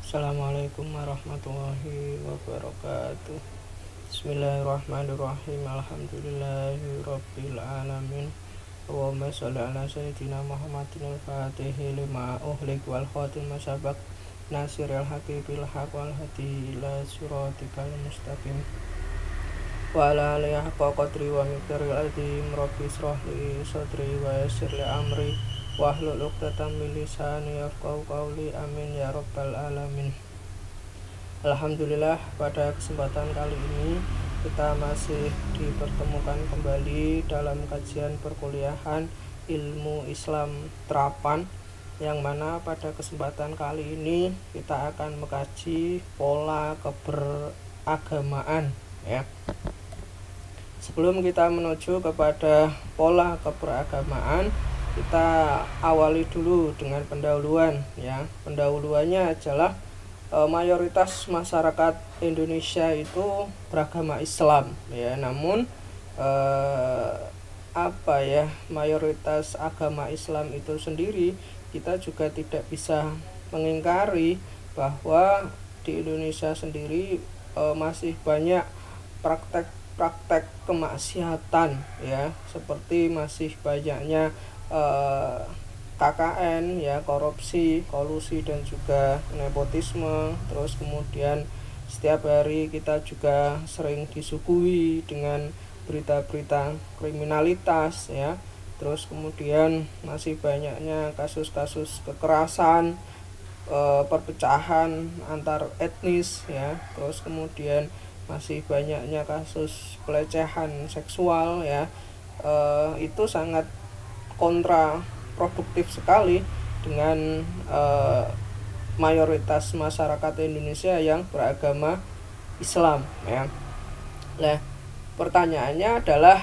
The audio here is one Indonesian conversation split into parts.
Assalamualaikum warahmatullahi wabarakatuh. Bismillahirrahmanirrahim. Alhamdulillahirabbil alamin. Allahumma shalli ala sayyidina Muhammadin al-Fatihi lima ughliq wal khatim sabaq nasiril haqqi bil haqq wal hadi ila siratikal mustaqim. Wa ala alihi haqqa qadri wa miqdaril azim. Rabbi israh li sadri wa yassir li amri wahlul 'uqdatam min lisani yafqahu qawli. Amin ya rabbal alamin. Alhamdulillah, pada kesempatan kali ini kita masih dipertemukan kembali dalam kajian perkuliahan ilmu Islam terapan, yang mana pada kesempatan kali ini kita akan mengkaji pola keberagamaan ya. Sebelum kita menuju kepada pola keberagamaan, kita awali dulu dengan pendahuluan ya. Pendahuluannya adalah mayoritas masyarakat Indonesia itu beragama Islam ya. Namun mayoritas agama Islam itu sendiri, kita juga tidak bisa mengingkari bahwa di Indonesia sendiri masih banyak praktek kemaksiatan ya, seperti masih banyaknya KKN ya, korupsi, kolusi, dan juga nepotisme. Terus kemudian setiap hari kita juga sering disuguhi dengan berita-berita kriminalitas ya. Terus kemudian masih banyaknya kasus-kasus kekerasan, perpecahan antar etnis ya. Terus kemudian masih banyaknya kasus pelecehan seksual ya. Itu sangat kontraproduktif sekali dengan mayoritas masyarakat Indonesia yang beragama Islam ya. Nah, pertanyaannya adalah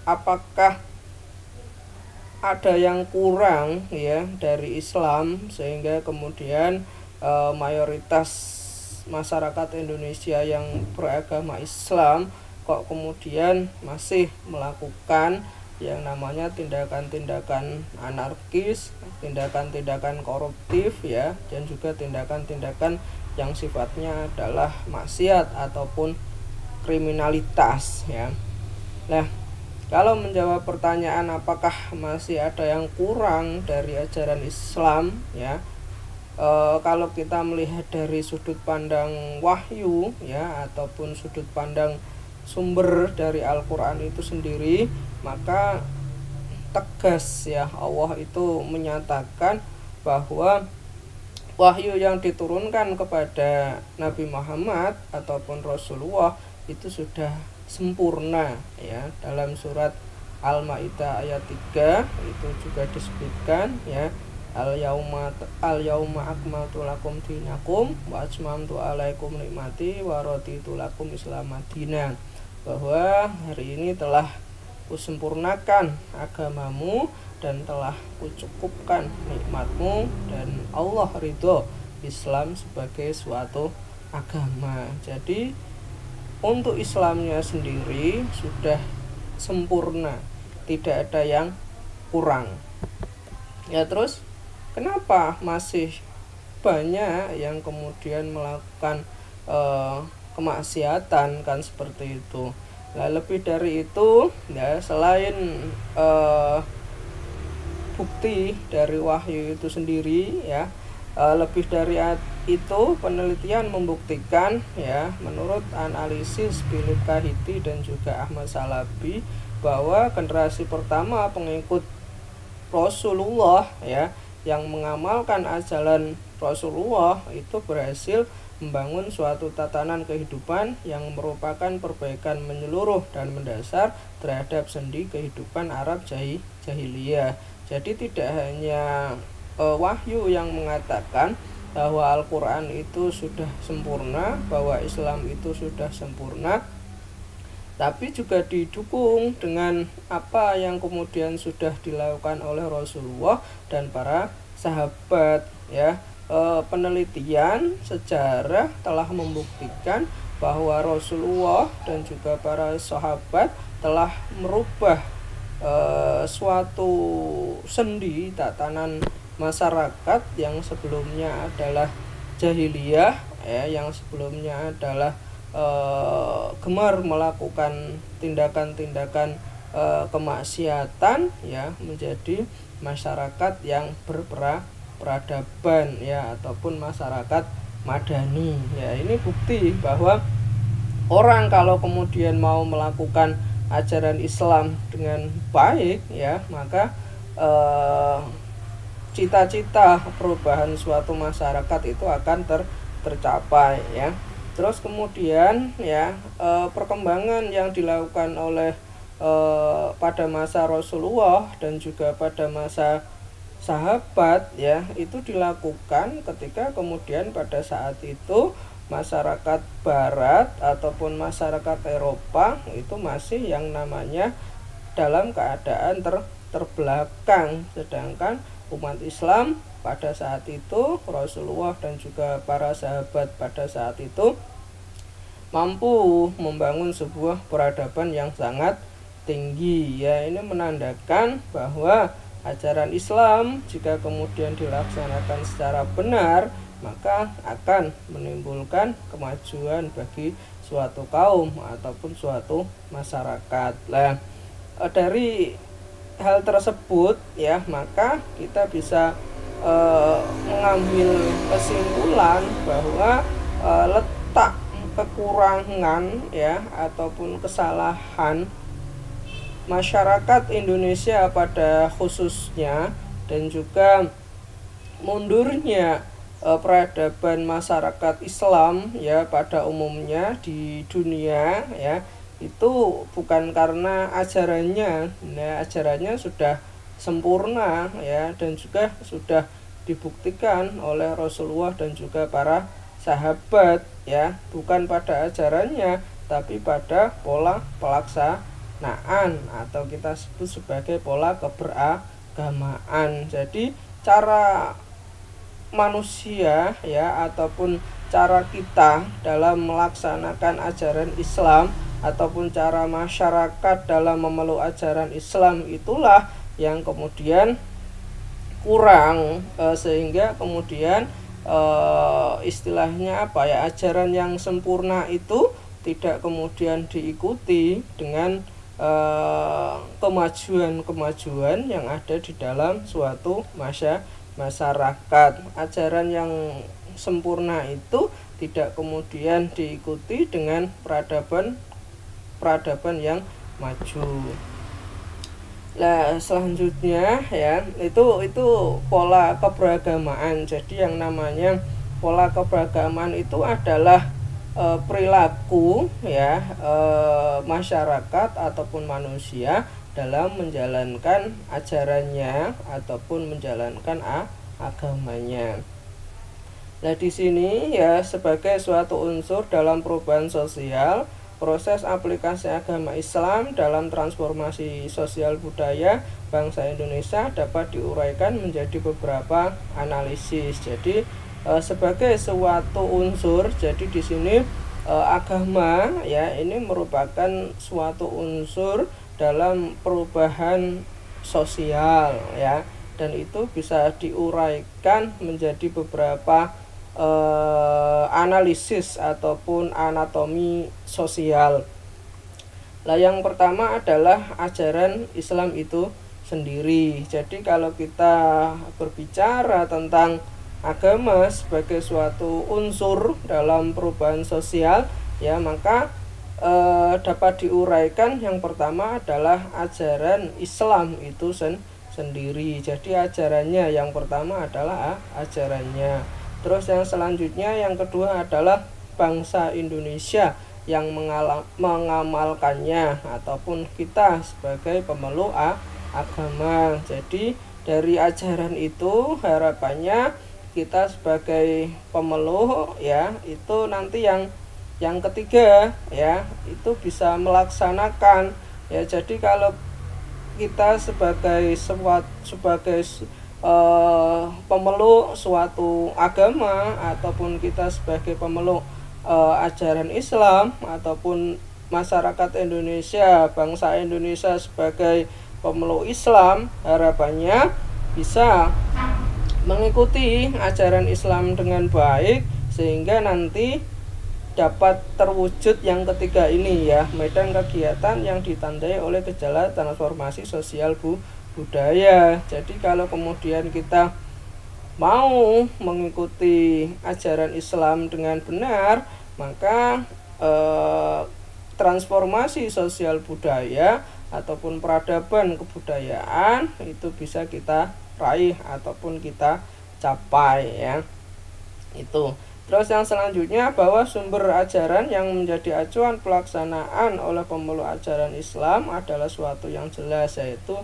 apakah ada yang kurang ya dari Islam sehingga kemudian mayoritas masyarakat Indonesia yang beragama Islam kok kemudian masih melakukan yang namanya tindakan-tindakan anarkis, tindakan-tindakan koruptif ya, dan juga tindakan-tindakan yang sifatnya adalah maksiat ataupun kriminalitas ya. Nah, kalau menjawab pertanyaan apakah masih ada yang kurang dari ajaran Islam ya, kalau kita melihat dari sudut pandang wahyu ya, ataupun sudut pandang sumber dari Al-Quran itu sendiri, maka tegas ya, Allah itu menyatakan bahwa wahyu yang diturunkan kepada Nabi Muhammad ataupun Rasulullah itu sudah sempurna ya. Dalam surat Al-Maidah ayat 3 itu juga disebutkan ya, Al-yauma akmaltu lakum dinakum wa atmamtu alaikum nikmati wa raditu lakum Islam Madinah, bahwa hari ini telah kusempurnakan agamamu dan telah kucukupkan nikmatmu, dan Allah ridho Islam sebagai suatu agama. Jadi untuk Islamnya sendiri sudah sempurna, tidak ada yang kurang ya. Terus kenapa masih banyak yang kemudian melakukan kemaksiatan kan seperti itu? Nah, lebih dari itu ya, selain bukti dari wahyu itu sendiri ya, lebih dari itu penelitian membuktikan ya, menurut analisis Philip Kahiti dan juga Ahmad Salabi, bahwa generasi pertama pengikut Rasulullah ya, yang mengamalkan ajaran Rasulullah itu berhasil membangun suatu tatanan kehidupan yang merupakan perbaikan menyeluruh dan mendasar terhadap sendi kehidupan Arab jahiliyah. Jadi tidak hanya wahyu yang mengatakan bahwa Al-Quran itu sudah sempurna, bahwa Islam itu sudah sempurna, tapi juga didukung dengan apa yang kemudian sudah dilakukan oleh Rasulullah dan para sahabat ya. Penelitian sejarah telah membuktikan bahwa Rasulullah dan juga para sahabat telah merubah suatu sendi tatanan masyarakat yang sebelumnya adalah jahiliyah ya, yang sebelumnya adalah gemar melakukan tindakan-tindakan kemaksiatan ya, menjadi masyarakat yang berperadaban ya, ataupun masyarakat madani ya. Ini bukti bahwa orang kalau kemudian mau melakukan ajaran Islam dengan baik ya, maka cita-cita perubahan suatu masyarakat itu akan tercapai ya. Terus kemudian ya, perkembangan yang dilakukan oleh pada masa Rasulullah dan juga pada masa sahabat ya, itu dilakukan ketika kemudian pada saat itu masyarakat barat ataupun masyarakat Eropa itu masih yang namanya dalam keadaan terbelakang, sedangkan umat Islam pada saat itu, Rasulullah dan juga para sahabat pada saat itu mampu membangun sebuah peradaban yang sangat tinggi ya. Ini menandakan bahwa ajaran Islam jika kemudian dilaksanakan secara benar, maka akan menimbulkan kemajuan bagi suatu kaum ataupun suatu masyarakat. Nah, dari hal tersebut ya, maka kita bisa mengambil kesimpulan bahwa letak kekurangan ya ataupun kesalahan masyarakat Indonesia pada khususnya dan juga mundurnya peradaban masyarakat Islam ya pada umumnya di dunia ya, itu bukan karena ajarannya. Nah, ajarannya sudah sempurna ya, dan juga sudah dibuktikan oleh Rasulullah dan juga para sahabat ya, bukan pada ajarannya tapi pada pola pelaksanaan atau kita sebut sebagai pola keberagamaan. Jadi cara manusia ya ataupun cara kita dalam melaksanakan ajaran Islam ataupun cara masyarakat dalam memeluk ajaran Islam itulah yang kemudian kurang, sehingga kemudian istilahnya apa ya, ajaran yang sempurna itu tidak kemudian diikuti dengan kemajuan-kemajuan yang ada di dalam suatu masyarakat. Ajaran yang sempurna itu tidak kemudian diikuti dengan peradaban yang maju. Nah, selanjutnya ya, itu pola keberagamaan. Jadi yang namanya pola keberagamaan itu adalah perilaku ya masyarakat ataupun manusia dalam menjalankan ajarannya ataupun menjalankan agamanya. Nah, di sini ya sebagai suatu unsur dalam perubahan sosial, proses aplikasi agama Islam dalam transformasi sosial budaya bangsa Indonesia dapat diuraikan menjadi beberapa analisis. Jadi sebagai suatu unsur, jadi di sini agama ya ini merupakan suatu unsur dalam perubahan sosial ya, dan itu bisa diuraikan menjadi beberapa analisis ataupun anatomi sosial. Nah, yang pertama adalah ajaran Islam itu sendiri. Jadi kalau kita berbicara tentang agama sebagai suatu unsur dalam perubahan sosial ya, maka dapat diuraikan yang pertama adalah ajaran Islam itu sendiri. Jadi ajarannya yang pertama adalah ajarannya. Terus yang selanjutnya yang kedua adalah bangsa Indonesia yang mengamalkannya ataupun kita sebagai pemeluk agama. Jadi dari ajaran itu harapannya kita sebagai pemeluk ya, itu nanti yang ketiga ya, itu bisa melaksanakan ya. Jadi kalau kita sebagai pemeluk suatu agama ataupun kita sebagai pemeluk ajaran Islam ataupun masyarakat Indonesia, bangsa Indonesia sebagai pemeluk Islam, harapannya bisa mengikuti ajaran Islam dengan baik sehingga nanti dapat terwujud yang ketiga ini ya, medan kegiatan yang ditandai oleh gejala transformasi sosial budaya. Jadi kalau kemudian kita mau mengikuti ajaran Islam dengan benar, maka transformasi sosial budaya ataupun peradaban kebudayaan itu bisa kita raih ataupun kita capai ya. Itu. Terus yang selanjutnya, bahwa sumber ajaran yang menjadi acuan pelaksanaan oleh pemeluk ajaran Islam adalah suatu yang jelas, yaitu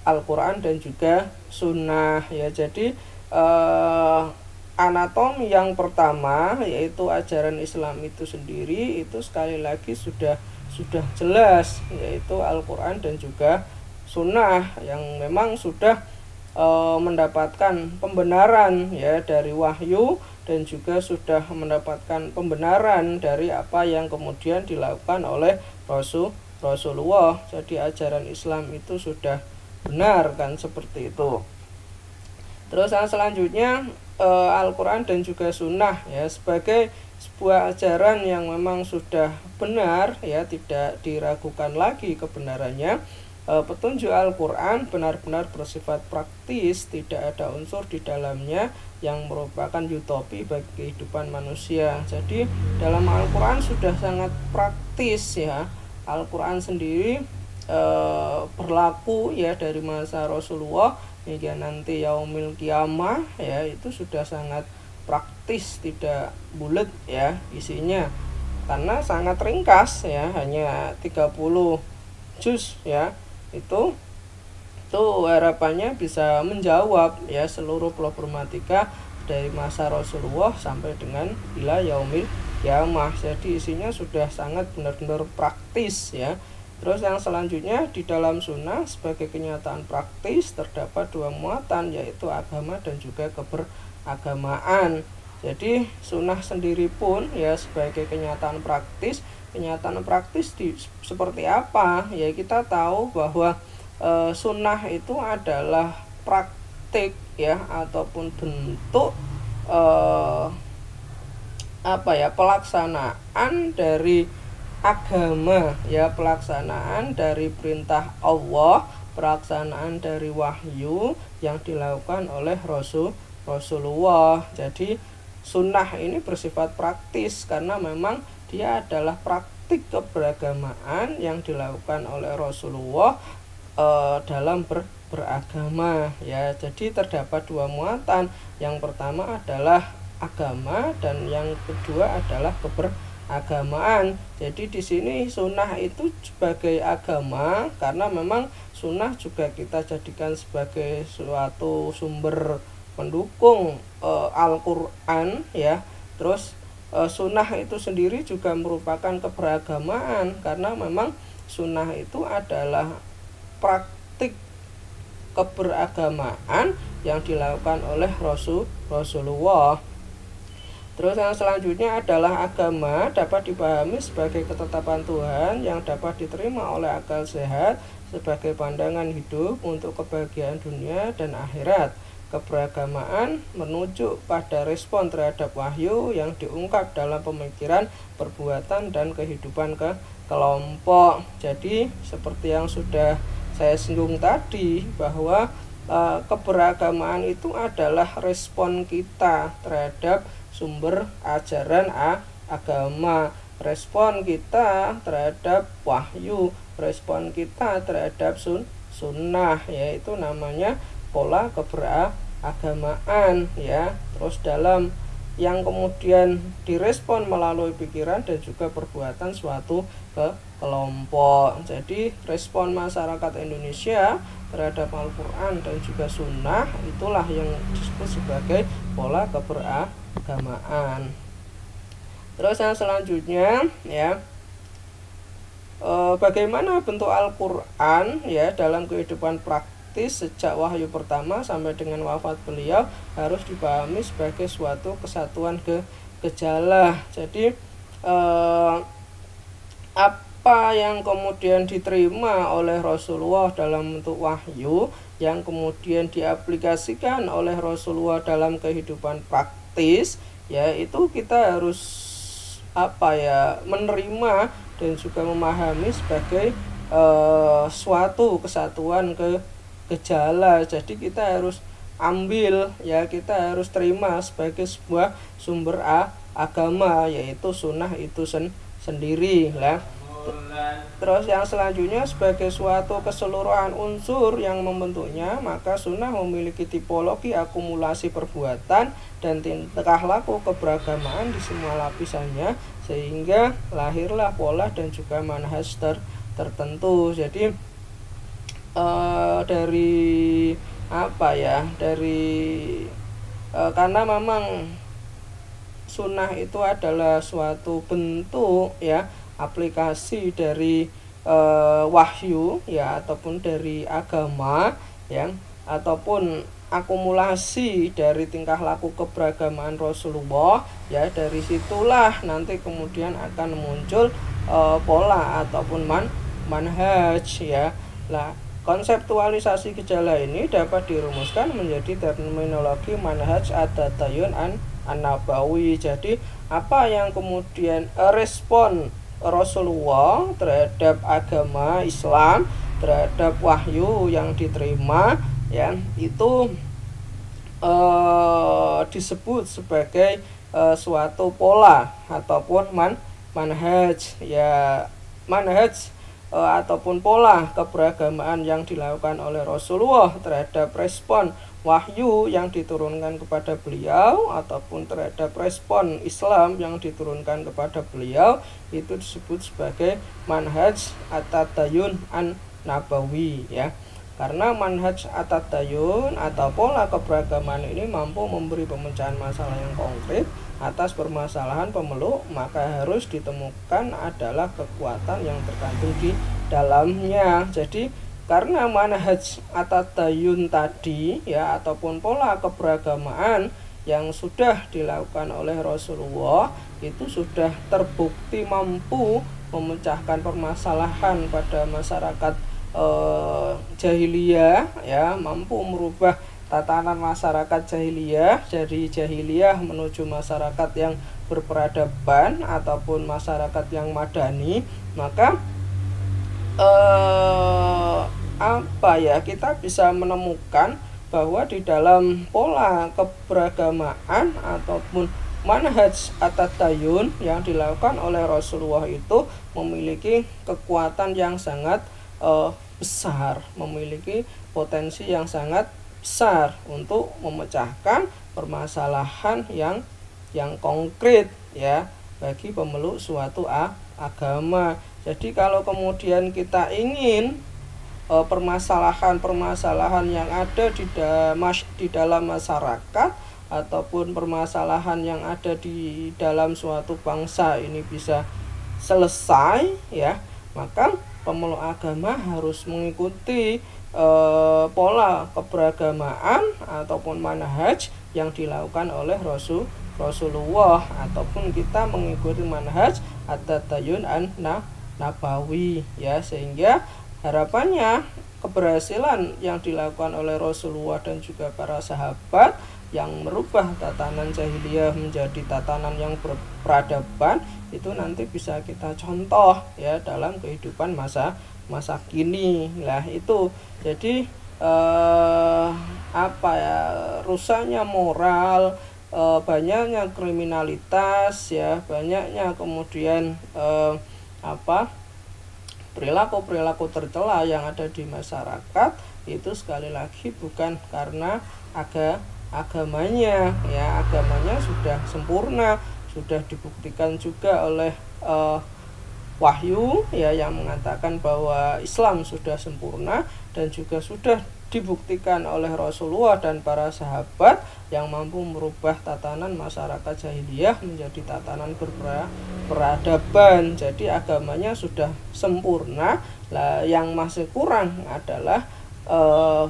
Al-Quran dan juga Sunnah ya. Jadi anatomi yang pertama yaitu ajaran Islam itu sendiri itu sekali lagi sudah jelas, yaitu Al-Quran dan juga Sunnah yang memang sudah mendapatkan pembenaran ya dari wahyu dan juga sudah mendapatkan pembenaran dari apa yang kemudian dilakukan oleh Rasulullah. Jadi ajaran Islam itu sudah benar kan, seperti itu. Terus yang selanjutnya Al-Quran dan juga Sunnah ya, sebagai sebuah ajaran yang memang sudah benar ya, tidak diragukan lagi kebenarannya. Petunjuk Al-Quran benar-benar bersifat praktis, tidak ada unsur di dalamnya yang merupakan utopi bagi kehidupan manusia. Jadi dalam Al-Quran sudah sangat praktis ya. Al-Quran sendiri berlaku ya dari masa Rasulullah hingga nanti yaumil kiamah ya, itu sudah sangat praktis, tidak bulat ya isinya, karena sangat ringkas ya, hanya 30 juz ya. Itu harapannya bisa menjawab ya seluruh problematika dari masa Rasulullah sampai dengan ila yaumil kiamah. Jadi isinya sudah sangat benar-benar praktis ya. Terus yang selanjutnya, di dalam Sunnah sebagai kenyataan praktis terdapat dua muatan, yaitu agama dan juga keberagamaan. Jadi Sunnah sendiri pun ya sebagai kenyataan praktis seperti apa ya, kita tahu bahwa Sunnah itu adalah praktik ya ataupun bentuk pelaksanaan dari agama ya, pelaksanaan dari perintah Allah, pelaksanaan dari wahyu yang dilakukan oleh Rasulullah. Jadi Sunnah ini bersifat praktis karena memang dia adalah praktik keberagamaan yang dilakukan oleh Rasulullah dalam beragama ya. Jadi terdapat dua muatan. Yang pertama adalah agama dan yang kedua adalah keberagamaan. Jadi di sini Sunnah itu sebagai agama karena memang Sunnah juga kita jadikan sebagai suatu sumber pendukung Al-Quran ya. Terus Sunnah itu sendiri juga merupakan keberagamaan karena memang Sunnah itu adalah praktik keberagamaan yang dilakukan oleh Rasulullah. Terus yang selanjutnya adalah agama dapat dipahami sebagai ketetapan Tuhan yang dapat diterima oleh akal sehat sebagai pandangan hidup untuk kebahagiaan dunia dan akhirat. Keberagamaan menuju pada respon terhadap wahyu yang diungkap dalam pemikiran, perbuatan, dan kehidupan kelompok. Jadi seperti yang sudah saya singgung tadi, bahwa keberagamaan itu adalah respon kita terhadap sumber ajaran agama, respon kita terhadap wahyu, respon kita terhadap sunnah, yaitu namanya pola keberagamaan ya. Terus dalam yang kemudian direspon melalui pikiran dan juga perbuatan suatu kelompok. Jadi respon masyarakat Indonesia terhadap Al-Quran dan juga Sunnah itulah yang disebut sebagai pola keberagamaan. Terus yang selanjutnya ya, bagaimana bentuk Al-Quran ya dalam kehidupan praktis sejak wahyu pertama sampai dengan wafat beliau harus dipahami sebagai suatu kesatuan gejala. Jadi apa yang kemudian diterima oleh Rasulullah dalam bentuk wahyu yang kemudian diaplikasikan oleh Rasulullah dalam kehidupan praktis, ya itu kita harus menerima dan juga memahami sebagai suatu kesatuan gejala. Jadi kita harus ambil, ya kita harus terima sebagai sebuah sumber agama, yaitu sunnah itu sendiri lah. Terus yang selanjutnya, sebagai suatu keseluruhan unsur yang membentuknya, maka sunnah memiliki tipologi akumulasi perbuatan dan tingkah laku keberagamaan di semua lapisannya, sehingga lahirlah pola dan juga manhaj tertentu. Jadi karena memang sunnah itu adalah suatu bentuk, ya, aplikasi dari wahyu, ya, ataupun dari agama, ya, ataupun akumulasi dari tingkah laku keberagamaan Rasulullah, ya. Dari situlah nanti kemudian akan muncul pola ataupun manhaj, ya. Lah, konseptualisasi gejala ini dapat dirumuskan menjadi terminologi manhaj at-tadayun an-nabawi. Jadi apa yang kemudian respon Rasulullah terhadap agama Islam, terhadap wahyu yang diterima, ya, itu disebut sebagai suatu pola ataupun manhaj, ya. Manhaj ataupun pola keberagamaan yang dilakukan oleh Rasulullah terhadap respon wahyu yang diturunkan kepada beliau ataupun terhadap respon Islam yang diturunkan kepada beliau, itu disebut sebagai manhaj at-tadayun an-nabawi, ya. Karena manhaj at-tadayun atau pola keberagaman ini mampu memberi pemecahan masalah yang konkret atas permasalahan pemeluk, maka harus ditemukan adalah kekuatan yang terkandung di dalamnya. Jadi karena manhaj at-tadayun tadi, ya, ataupun pola keberagamaan yang sudah dilakukan oleh Rasulullah itu sudah terbukti mampu memecahkan permasalahan pada masyarakat jahiliyah, ya, mampu merubah tatanan masyarakat jahiliyah dari jahiliyah menuju masyarakat yang berperadaban ataupun masyarakat yang madani. Maka kita bisa menemukan bahwa di dalam pola keberagamaan ataupun manhaj at-tadayun yang dilakukan oleh Rasulullah itu memiliki kekuatan yang sangat besar, memiliki potensi yang sangat besar untuk memecahkan permasalahan yang konkret, ya, bagi pemeluk suatu agama. Jadi kalau kemudian kita ingin permasalahan-permasalahan yang ada di dalam masyarakat ataupun permasalahan yang ada di dalam suatu bangsa ini bisa selesai, ya, maka pemeluk agama harus mengikuti pola keberagamaan ataupun manhaj yang dilakukan oleh Rasulullah, ataupun kita mengikuti manhaj at-tadayun an-nabawi, ya, sehingga harapannya keberhasilan yang dilakukan oleh Rasulullah dan juga para sahabat yang merubah tatanan jahiliyah menjadi tatanan yang berperadaban itu nanti bisa kita contoh, ya, dalam kehidupan masa kini. Lah itu jadi rusaknya moral, banyaknya kriminalitas, ya, banyaknya kemudian perilaku tercela yang ada di masyarakat itu sekali lagi bukan karena agamanya, ya. Agamanya sudah sempurna, sudah dibuktikan juga oleh wahyu, ya, yang mengatakan bahwa Islam sudah sempurna, dan juga sudah dibuktikan oleh Rasulullah dan para sahabat yang mampu merubah tatanan masyarakat jahiliyah menjadi tatanan berperadaban. Jadi agamanya sudah sempurna. Lah yang masih kurang adalah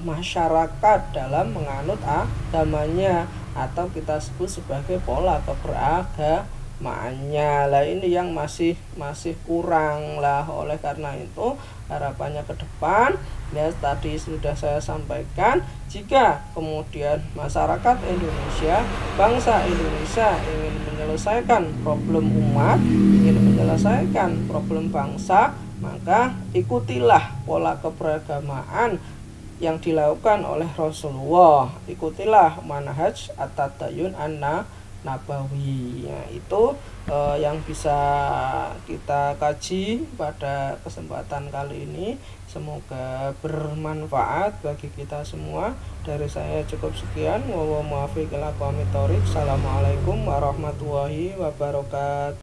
masyarakat dalam menganut agamanya, atau kita sebut sebagai pola keberagamaan. keberagamaannya. Lah ini yang masih kurang lah. Oleh karena itu harapannya ke depan ya tadi sudah saya sampaikan, jika kemudian masyarakat Indonesia, bangsa Indonesia ingin menyelesaikan problem umat, ingin menyelesaikan problem bangsa, maka ikutilah pola keberagamaan yang dilakukan oleh Rasulullah, ikutilah manhaj at-tadayun an-nabawi. Ya, itu yang bisa kita kaji pada kesempatan kali ini. Semoga bermanfaat bagi kita semua. Dari saya cukup sekian. Assalamualaikum warahmatullahi wabarakatuh.